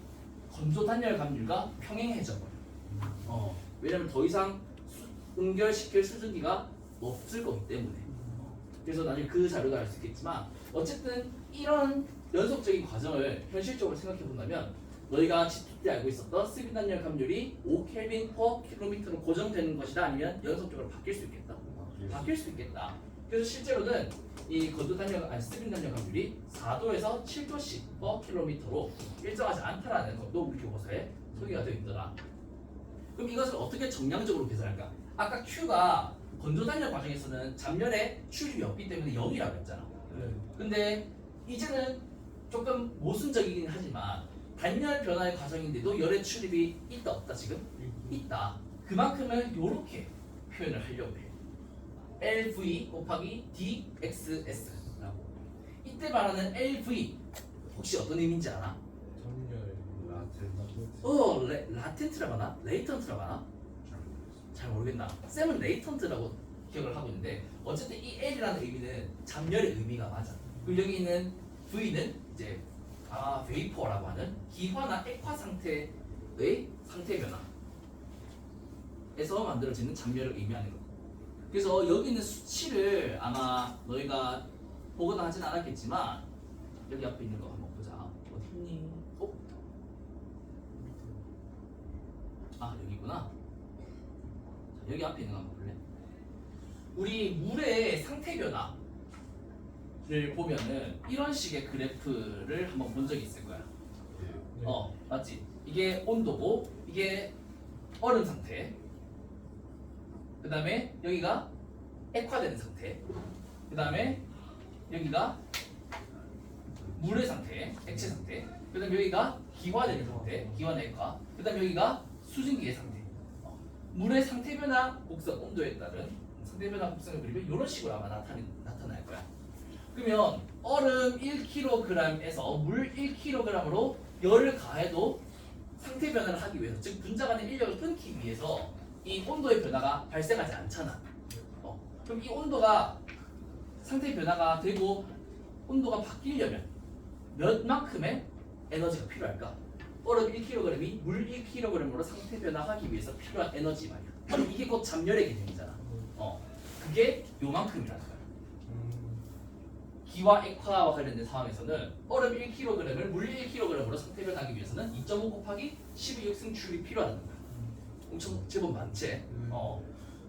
건조 단열 감률과 평행해져 버려. 왜냐면 더 이상 응결시킬 수증기가 없을 거기 때문에. 그래서 나중에 그 자료도 알 수 있겠지만 어쨌든 이런 연속적인 과정을 현실적으로 생각해 본다면 너희가 G2 때 알고 있었던 습윤 단열 감률이 5켈빈/km로 고정되는 것이다 아니면 연속적으로 바뀔 수 있겠다. 바뀔 수 있겠다. 그래서 실제로는 이 건조 단열 습윤 단열 감률이 4도에서 7도씩/km로 일정하지 않다라는 것도 우리 교과서에 소개가 되어 있더라. 그럼 이것을 어떻게 정량적으로 계산할까? 아까 Q가 건조 단열 과정에서는 잠열에 출입이 없기 때문에 0이라고 했잖아. 근데 이제는 조금 모순적이긴 하지만 단열 변화의 과정인데도 열의 출입이 있다 없다 지금? 있다. 그만큼을 이렇게 표현을 하려고 해. LV 곱하기 DXS라고. 이때 말하는 LV 혹시 어떤 의미인지 알아? 라텐트라고 하나? 레이턴트라고 하나? 잘 모르겠나. 쌤은 레이턴트라고 기억을 하고 있는데 어쨌든 이 L이라는 의미는 잠열의 의미가 맞아. 그리고 여기 있는 V는 이제 베이퍼라고 하는 기화나 액화 상태의 상태 변화에서 만들어지는 잠열을 의미하는 거. 그래서 여기 있는 수치를 아마 너희가 보거나 하진 않았겠지만 여기 앞에 있는 거 한번 보자. 어딨니? 여기 있구나. 자, 여기 앞에 있는 거 한번 볼래? 우리 물의 상태 변화를 보면은 이런 식의 그래프를 한번 본 적이 있을 거야. 맞지? 이게 온도고 이게 얼음 상태. 그 다음에 여기가 액화되는 상태. 그 다음에 여기가 물의 상태, 액체 상태. 그 다음에 여기가 기화되는 상태, 기화나 액화. 그 다음에 여기가 수증기의 상태. 물의 상태 변화, 곡선, 온도에 따른 상태 변화 곡선을 그리면 이런 식으로 아마 나타날 거야. 그러면 얼음 1kg에서 물 1kg으로 열을 가해도 상태 변화를 하기 위해서, 즉 분자 간의 인력을 끊기 위해서 이 온도의 변화가 발생하지 않잖아. 그럼 이 온도가 상태 변화가 되고 온도가 바뀌려면 몇 만큼의 에너지가 필요할까? 얼음 1kg이 물 1kg으로 상태 변화하기 위해서 필요한 에너지 말이야. 그럼 이게 곧 잠열의 개념이잖아. 그게 요만큼이라는 거야. 기와 액화와 관련된 상황에서는 얼음 1kg을 물 1kg으로 상태 변화하기 위해서는 2.5 곱하기 12 승출이 필요하다는 거야. 엄청 제법 많지.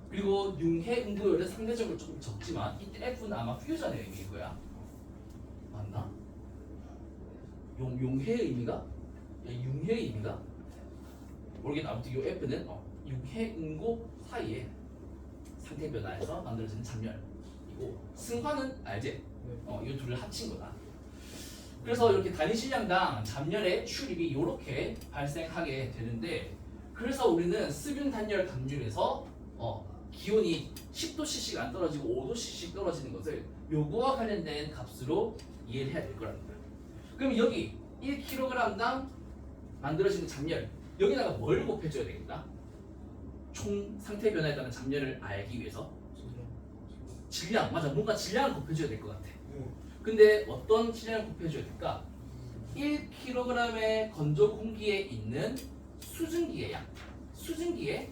그리고 융해 응고율은 상대적으로 조금 적지만 이때 F는 아마 퓨전의 의미일 거야. 맞나? 용해의 의미가? 융해의 의미가? 모르겠다. 아무튼 이 F는 융해 응고 사이에 상태 변화에서 만들어지는 잠열이고, 승화는 알지? 이 둘을 합친 거다. 그래서 이렇게 단위 질량당 잠열의 출입이 이렇게 발생하게 되는데, 그래서 우리는 습윤 단열 감률에서 기온이 10도cc가 안 떨어지고 5도cc 떨어지는 것을 요거와 관련된 값으로 이해를 해야 될 거라는 거야. 그럼 여기 1kg당 만들어지는 잠열, 여기다가 뭘 곱해줘야 되겠다? 총 상태 변화에 따른 잠열을 알기 위해서 질량, 맞아, 뭔가 질량을 곱해줘야 될 것 같아. 근데 어떤 질량을 곱해줘야 될까? 1kg의 건조 공기에 있는 수증기의 양, 수증기의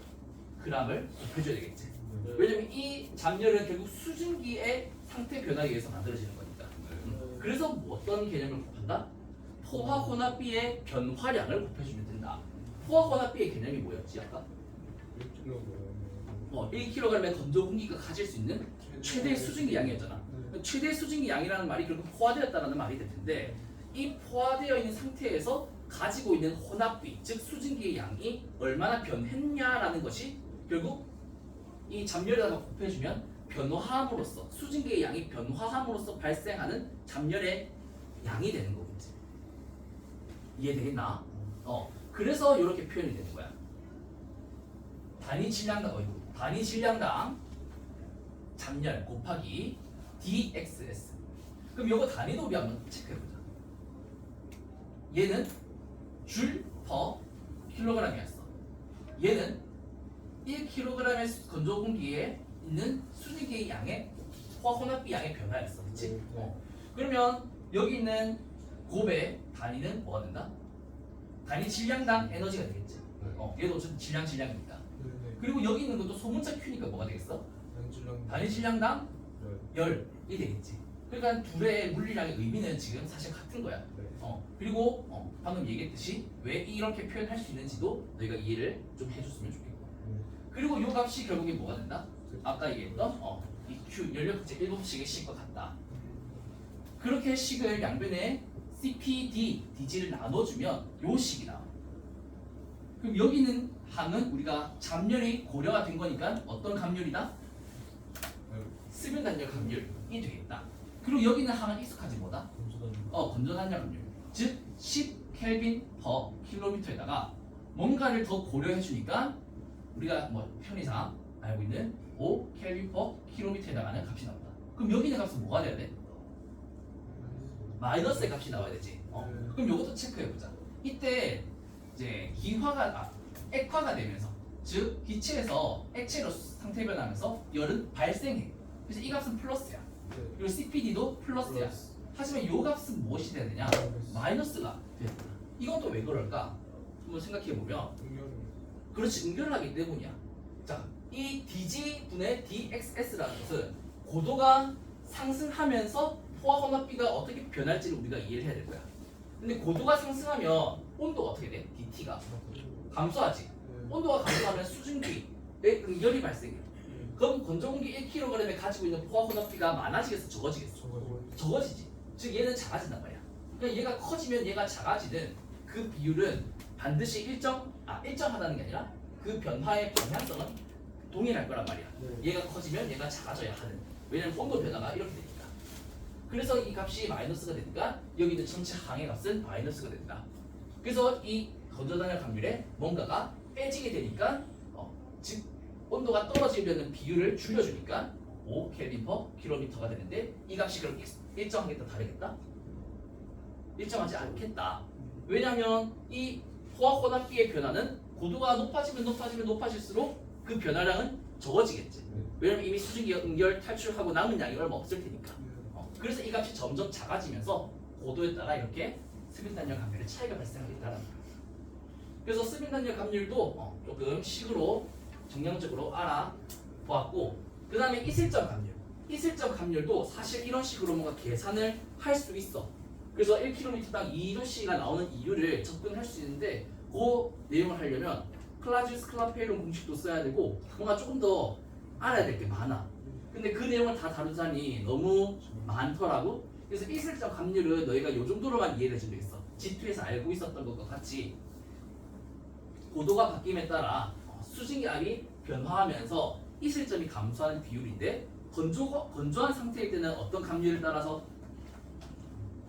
그람을 곱해줘야 되겠지. 왜냐면 이 잠열은 결국 수증기의 상태 변화에 의해서 만들어지는 거니까. 그래서 어떤 개념을 곱한다? 포화 혼합비의 변화량을 곱해주면 된다. 포화 혼합비의 개념이 뭐였지 아까? 1kg의 건조 공기가 가질 수 있는 최대 수증기 양이었잖아. 최대 수증기 양이라는 말이 결국 포화되었다라는 말이 될 텐데, 이 포화되어 있는 상태에서 가지고 있는 혼합비, 즉 수증기의 양이 얼마나 변했냐라는 것이 결국 이 잠열에다가 곱해주면 변화함으로써, 수증기의 양이 변화함으로써 발생하는 잠열의 양이 되는 거겠지. 이해되겠나? 그래서 이렇게 표현이 되는 거야. 단위 질량당 잠열 곱하기 DXS. 그럼 요거 단위도 우리 한번 체크해보자. 얘는 줄 퍼 킬로그램이었어. 얘는 1kg의 건조 공기에 있는 수증기의 양의 혼합비 양의 변화였어. 그치? 그러면 여기 있는 곱의 단위는 뭐가 된다? 단위 질량당 에너지가 되겠지. 얘도 어쨌든 질량이니까. 그리고 여기 있는 것도 소문자 Q니까 뭐가 되겠어? 단위 질량당 열이 되겠지. 그러니까 둘의 물리량의 의미는 지금 사실 같은 거야. 그리고 방금 얘기했듯이 왜 이렇게 표현할 수 있는지도 너희가 이해를 좀 해줬으면 좋겠고. 그리고 요 값이 결국에 뭐가 된다? 아까 얘기했던 이 Q 연료급제 7식의 식과 같다. 그렇게 식을 양변에 CPD, DG를 나눠주면 요 식이 나와. 그럼 여기는 항은 우리가 잡열이 고려가 된 거니까 어떤 감열이다? 수변 단열 감열이 되겠다. 그리고 여기는 항은 익숙하지 뭐다? 건조 단열 감열. 즉 10켈빈 per 킬로미터에다가 뭔가를 더 고려해 주니까 우리가 뭐 편의상 알고 있는 5켈빈 per 킬로미터에다가는 값이 나온다. 그럼 여기 있는 값은 뭐가 돼야 돼? 마이너스의 값이 나와야 되지. 그럼 이것도 체크해 보자. 이때 이제 액화가 되면서, 즉 기체에서 액체로 상태 변하면서 열은 발생해. 그래서 이 값은 플러스야. 그리고 CPD도 플러스야. 하지만 이 값은 무엇이 돼야 되냐? 마이너스가 돼야 된다. 이건 또 왜 그럴까? 한번 생각해 보면, 그렇지, 응결을 하기 때문이야. 자, 이 DG분의 DXS라는 것은 고도가 상승하면서 포화혼합비가 어떻게 변할지를 우리가 이해를 해야 될 거야. 근데 고도가 상승하면 온도가 어떻게 돼? DT가 감소하지. 온도가 감소하면 수증기의 응결이 발생해. 그럼 건조공기 1kg에 가지고 있는 포화혼합비가 많아지겠어? 적어지겠어? 적어지지. 즉 얘는 작아진단 말이야. 그러니까 얘가 커지면 얘가 작아지는 그 비율은 반드시 일정하다는 게 아니라 그 변화의 방향성은 동일할 거란 말이야. 얘가 커지면 얘가 작아져야 하는. 왜냐면 온도 변화가 이렇게 되니까. 그래서 이 값이 마이너스가 되니까 여기 있는 전체 항의 값은 마이너스가 된다. 그래서 이 건조단열 감률에 뭔가가 빼지게 되니까 즉 온도가 떨어지려는 비율을 줄여주니까 5켈빈 per 킬로미터가 되는데 이 값이 그럼 일정하겠다 다르겠다? 일정하지 않겠다. 왜냐하면 이 포화혼합비의 변화는 고도가 높아질수록 그 변화량은 적어지겠지. 왜냐면 이미 수증기가 응결 탈출하고 남은 양이 얼마 없을 테니까. 그래서 이 값이 점점 작아지면서 고도에 따라 이렇게 수빈단열 감률의 차이가 발생하겠다는 거예요. 그래서 수빈단열 감률도 조금 식으로 정량적으로 알아보았고, 그 다음에 이슬점 감률. 이슬점 감률도 사실 이런 식으로 뭔가 계산을 할 수 있어. 그래서 1km당 2조씨가 나오는 이유를 접근할 수 있는데 그 내용을 하려면 클라지우스 클라페이론 공식도 써야 되고 뭔가 조금 더 알아야 될 게 많아. 근데 그 내용을 다 다루자니 너무 많더라고. 그래서 이슬점 감률은 너희가 이 정도로만 이해를 해주면 되겠어. G2에서 알고 있었던 것과 같이 고도가 바뀜에 따라 수증기압이 변화하면서 이슬점이 감소하는 비율인데 건조한 상태일 때는 어떤 감률을 따라서?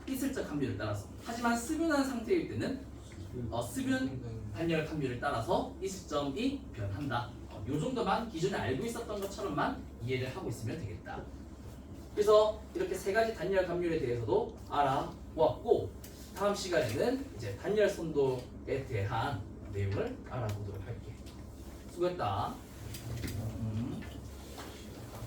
이슬점 감률을 따라서. 하지만 수변한 상태일 때는 수변 단열 감률을 따라서 이슬점이 변한다. 이 정도만 기존에 알고 있었던 것처럼만 이해를 하고 있으면 되겠다. 그래서 이렇게 세 가지 단열 감률에 대해서도 알아보았고, 다음 시간에는 이제 단열 선도에 대한 내용을 알아보도록 할게. 수고했다.